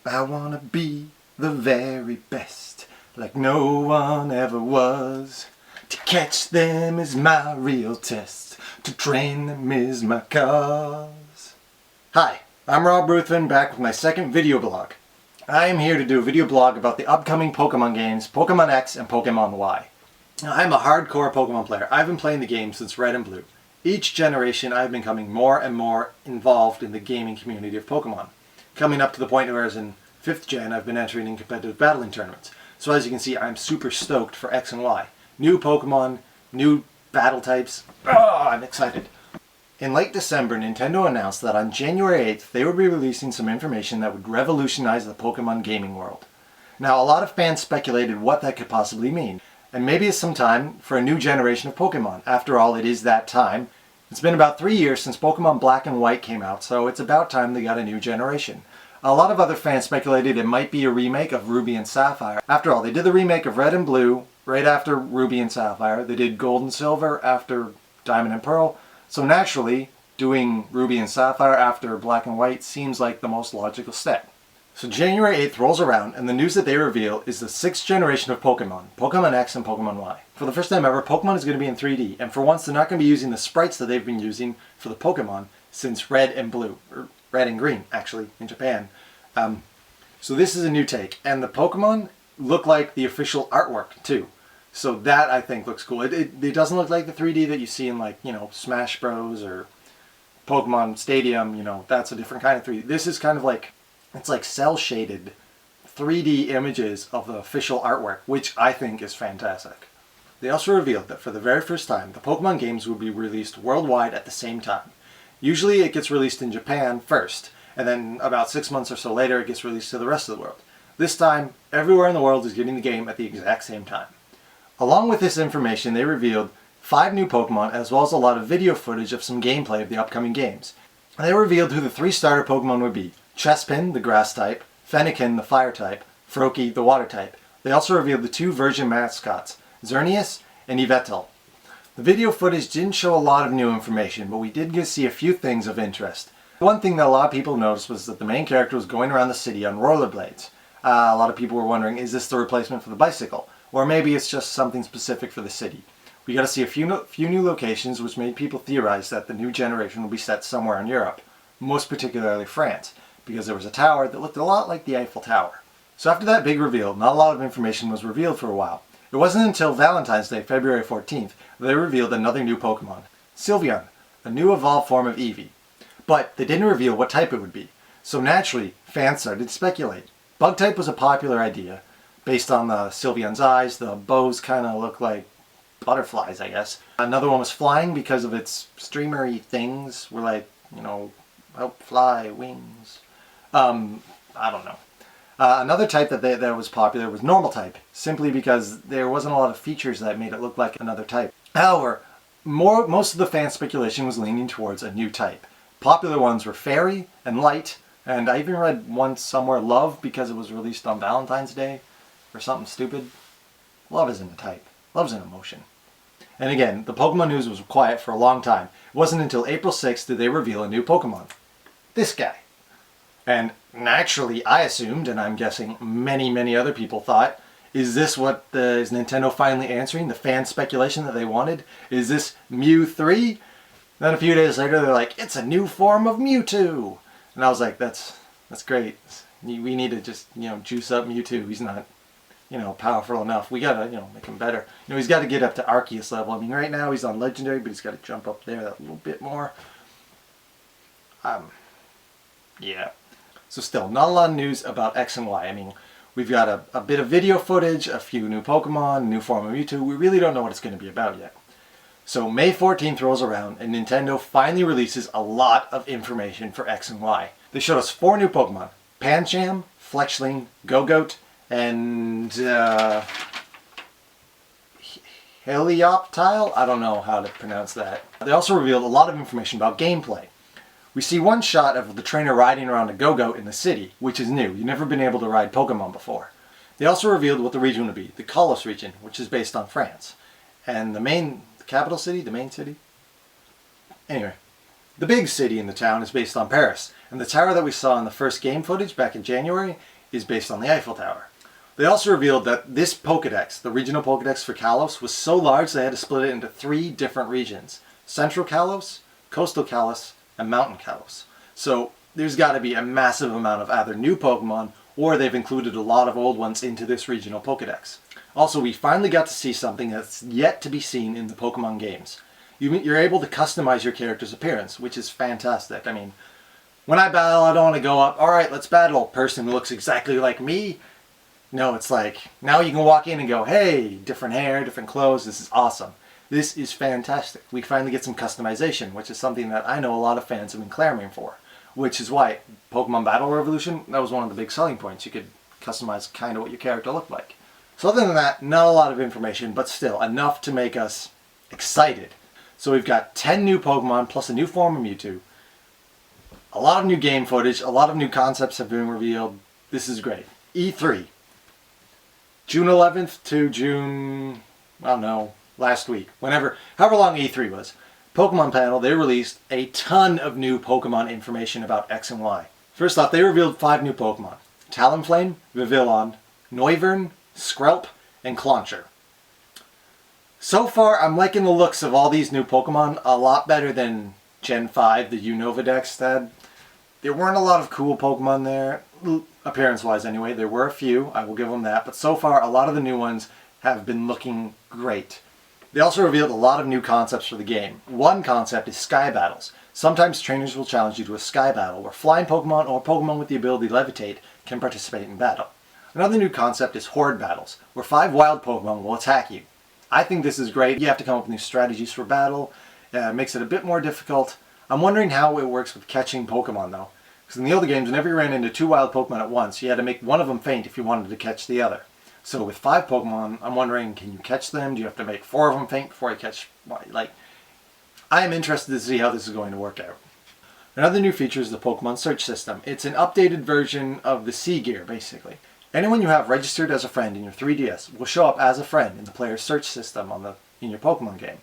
I wanna be the very best, like no one ever was. To catch them is my real test, to train them is my cause. Hi, I'm Rob Ruthven, back with my second video blog. I am here to do a video blog about the upcoming Pokemon games, Pokemon X and Pokemon Y. Now, I'm a hardcore Pokemon player. I've been playing the game since Red and Blue. Each generation I've been becoming more and more involved in the gaming community of Pokemon. Coming up to the point where, as in 5th gen, I've been entering in competitive battling tournaments. So as you can see, I'm super stoked for X and Y. New Pokemon, new battle types. Oh, I'm excited. In late December, Nintendo announced that on January 8th, they would be releasing some information that would revolutionize the Pokemon gaming world. Now, a lot of fans speculated what that could possibly mean. And maybe it's some time for a new generation of Pokemon. After all, it is that time. It's been about 3 years since Pokemon Black and White came out, so it's about time they got a new generation. A lot of other fans speculated it might be a remake of Ruby and Sapphire. After all, they did the remake of Red and Blue right after Ruby and Sapphire. They did Gold and Silver after Diamond and Pearl. So naturally, doing Ruby and Sapphire after Black and White seems like the most logical step. So January 8th rolls around, and the news that they reveal is the 6th generation of Pokemon, Pokemon X and Pokemon Y. For the first time ever, Pokemon is going to be in 3D, and for once they're not going to be using the sprites that they've been using for the Pokemon since Red and Blue, or Red and Green, actually, in Japan. So this is a new take, and the Pokemon look like the official artwork, too. So that, I think, looks cool. It doesn't look like the 3D that you see in, like, you know, Smash Bros. Or Pokemon Stadium, you know, that's a different kind of 3D. This is kind of like, it's like cel-shaded 3D images of the official artwork, which I think is fantastic. They also revealed that for the very first time, the Pokemon games will be released worldwide at the same time. Usually it gets released in Japan first, and then about 6 months or so later it gets released to the rest of the world. This time, everywhere in the world is getting the game at the exact same time. Along with this information, they revealed 5 new Pokemon, as well as a lot of video footage of some gameplay of the upcoming games. They revealed who the 3 starter Pokemon would be: Chespin, the grass type; Fennekin, the fire type; Froakie, the water type. They also revealed the 2 version mascots, Xerneas and Yveltal. The video footage didn't show a lot of new information, but we did get to see a few things of interest. One thing that a lot of people noticed was that the main character was going around the city on rollerblades. A lot of people were wondering, is this the replacement for the bicycle? Or maybe it's just something specific for the city. We got to see a few new locations, which made people theorize that the new generation will be set somewhere in Europe, most particularly France, because there was a tower that looked a lot like the Eiffel Tower. So after that big reveal, not a lot of information was revealed for a while. It wasn't until Valentine's Day, February 14th, that they revealed another new Pokemon, Sylveon, a new evolved form of Eevee. But they didn't reveal what type it would be, so naturally, fans started to speculate. Bug type was a popular idea. Based on the Sylveon's eyes, the bows kind of look like butterflies, I guess. Another one was flying because of its streamery things were like, you know, help fly, wings. I don't know. Another type that was popular was normal type, simply because there wasn't a lot of features that made it look like another type. However, most of the fan speculation was leaning towards a new type. Popular ones were Fairy and Light, and I even read one somewhere Love because it was released on Valentine's Day, or something stupid. Love isn't a type. Love's an emotion. And again, the Pokemon news was quiet for a long time. It wasn't until April 6th did they reveal a new Pokemon. This guy. And naturally, I assumed, and I'm guessing many other people thought, is this what is Nintendo finally answering the fan speculation that they wanted? Is this Mew 3? Then a few days later, they're like, it's a new form of Mewtwo. And I was like, that's great. We need to just, you know, juice up Mewtwo. He's not, you know, powerful enough. We gotta, you know, make him better. You know, he's got to get up to Arceus level. I mean, right now he's on Legendary, but he's got to jump up there that little bit more. Yeah. So still, not a lot of news about X and Y. I mean, we've got a bit of video footage, a few new Pokemon, a new form of Mewtwo. We really don't know what it's going to be about yet. So May 14th rolls around, and Nintendo finally releases a lot of information for X and Y. They showed us 4 new Pokemon: Pancham, Fletchling, Gogoat, and Helioptile? I don't know how to pronounce that. They also revealed a lot of information about gameplay. We see one shot of the trainer riding around a Gogoat in the city, which is new. You've never been able to ride Pokemon before. They also revealed what the region would be, the Kalos region, which is based on France. And the capital city, the main city? Anyway, The big city in the town is based on Paris, and the tower that we saw in the first game footage back in January is based on the Eiffel Tower. They also revealed that this Pokedex, the regional Pokedex for Kalos, was so large they had to split it into 3 different regions: Central Kalos, Coastal Kalos, and Mountain Kalos. So there's got to be a massive amount of either new Pokemon, or they've included a lot of old ones into this regional Pokedex. Also, we finally got to see something that's yet to be seen in the Pokemon games. You're able to customize your character's appearance, which is fantastic. I mean, when I battle, I don't want to go up, alright, let's battle, person who looks exactly like me. No, it's like, now you can walk in and go, hey, different hair, different clothes, this is awesome. This is fantastic. We finally get some customization, which is something that I know a lot of fans have been clamoring for. Which is why Pokemon Battle Revolution, that was one of the big selling points. You could customize kind of what your character looked like. So other than that, not a lot of information, but still enough to make us excited. So we've got 10 new Pokemon plus a new form of Mewtwo. A lot of new game footage, a lot of new concepts have been revealed. This is great. E3. June 11th to June, I don't know, last week. However long E3 was. Pokemon panel, they released a ton of new Pokemon information about X and Y. First off, they revealed 5 new Pokemon: Talonflame, Vivillon, Noivern, Skrelp, and Clauncher. So far, I'm liking the looks of all these new Pokemon a lot better than Gen 5, the Unova Dex had. There weren't a lot of cool Pokemon there, appearance-wise anyway. There were a few, I will give them that, but so far a lot of the new ones have been looking great. They also revealed a lot of new concepts for the game. One concept is Sky Battles. Sometimes trainers will challenge you to a Sky Battle, where flying Pokemon or Pokemon with the ability to levitate can participate in battle. Another new concept is Horde Battles, where 5 wild Pokemon will attack you. I think this is great. You have to come up with new strategies for battle. It makes it a bit more difficult. I'm wondering how it works with catching Pokemon though. Because in the older games, whenever you ran into 2 wild Pokemon at once, you had to make one of them faint if you wanted to catch the other. So with 5 Pokemon, I'm wondering, can you catch them? Do you have to make 4 of them faint before you catch? Like, I am interested to see how this is going to work out. Another new feature is the Pokemon search system. It's an updated version of the Sea Gear, basically. Anyone you have registered as a friend in your 3DS will show up as a friend in the player's search system in your Pokemon game.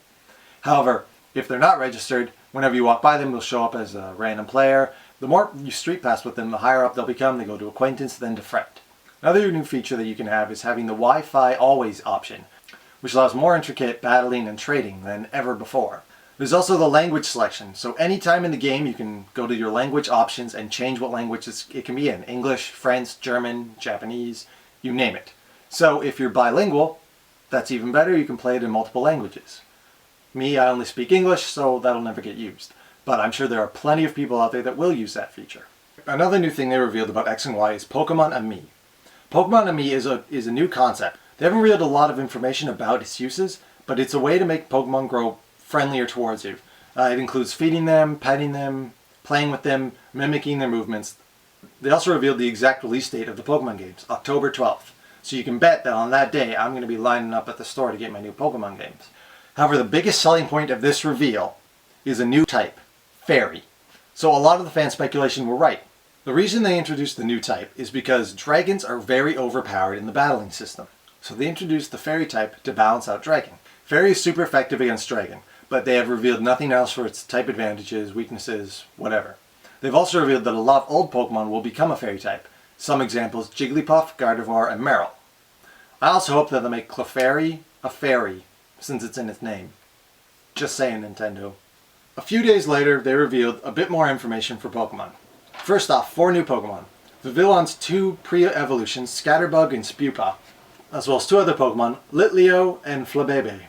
However, if they're not registered, whenever you walk by them, they'll show up as a random player. The more you street pass with them, the higher up they'll become. They go to acquaintance, then to friend. Another new feature that you can have is having the Wi-Fi always option, which allows more intricate battling and trading than ever before. There's also the language selection, so anytime in the game you can go to your language options and change what language it can be in. English, French, German, Japanese, you name it. So if you're bilingual, that's even better. You can play it in multiple languages. Me, I only speak English, so that'll never get used. But I'm sure there are plenty of people out there that will use that feature. Another new thing they revealed about X and Y is pokemon-amie. Pokemon-amie is a new concept. They haven't revealed a lot of information about its uses, but it's a way to make Pokemon grow friendlier towards you. It includes feeding them, petting them, playing with them, mimicking their movements. They also revealed the exact release date of the Pokemon games, October 12th. So you can bet that on that day I'm going to be lining up at the store to get my new Pokemon games. However, the biggest selling point of this reveal is a new type, Fairy. So a lot of the fan speculation were right. The reason they introduced the new type is because dragons are very overpowered in the battling system. So they introduced the Fairy type to balance out Dragon. Fairy is super effective against Dragon, but they have revealed nothing else for its type advantages, weaknesses, whatever. They've also revealed that a lot of old Pokemon will become a Fairy type. Some examples: Jigglypuff, Gardevoir, and Marill. I also hope that they'll make Clefairy a fairy, since it's in its name. Just saying, Nintendo. A few days later, they revealed a bit more information for Pokemon. First off, 4 new Pokemon. Vivillon's 2 pre-evolutions, Scatterbug and Spewpa, as well as 2 other Pokemon, Litleo and Flabebe.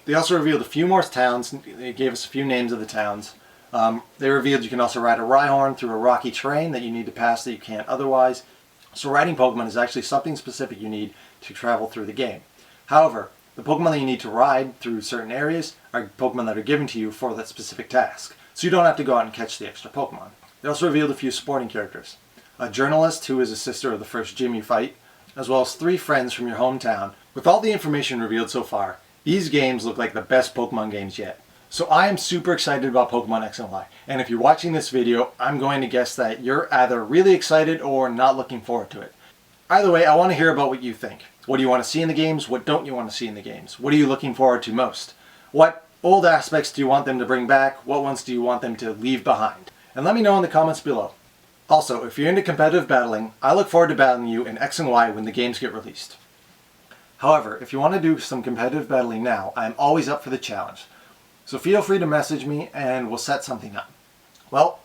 They also revealed a few more towns. They gave us a few names of the towns. They revealed you can also ride a Rhyhorn through a rocky terrain that you need to pass that you can't otherwise. So riding Pokemon is actually something specific you need to travel through the game. However, the Pokemon that you need to ride through certain areas are Pokemon that are given to you for that specific task. So you don't have to go out and catch the extra Pokemon. They also revealed a few supporting characters. A journalist who is a sister of the first gym you fight, as well as 3 friends from your hometown. With all the information revealed so far, these games look like the best Pokemon games yet. So I am super excited about Pokemon X and Y. And if you're watching this video, I'm going to guess that you're either really excited or not looking forward to it. Either way, I want to hear about what you think. What do you want to see in the games? What don't you want to see in the games? What are you looking forward to most? What old aspects do you want them to bring back? What ones do you want them to leave behind? And let me know in the comments below. Also, if you're into competitive battling, I look forward to battling you in X and Y when the games get released. However, if you want to do some competitive battling now, I am always up for the challenge. So feel free to message me and we'll set something up. Well,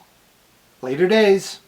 later days.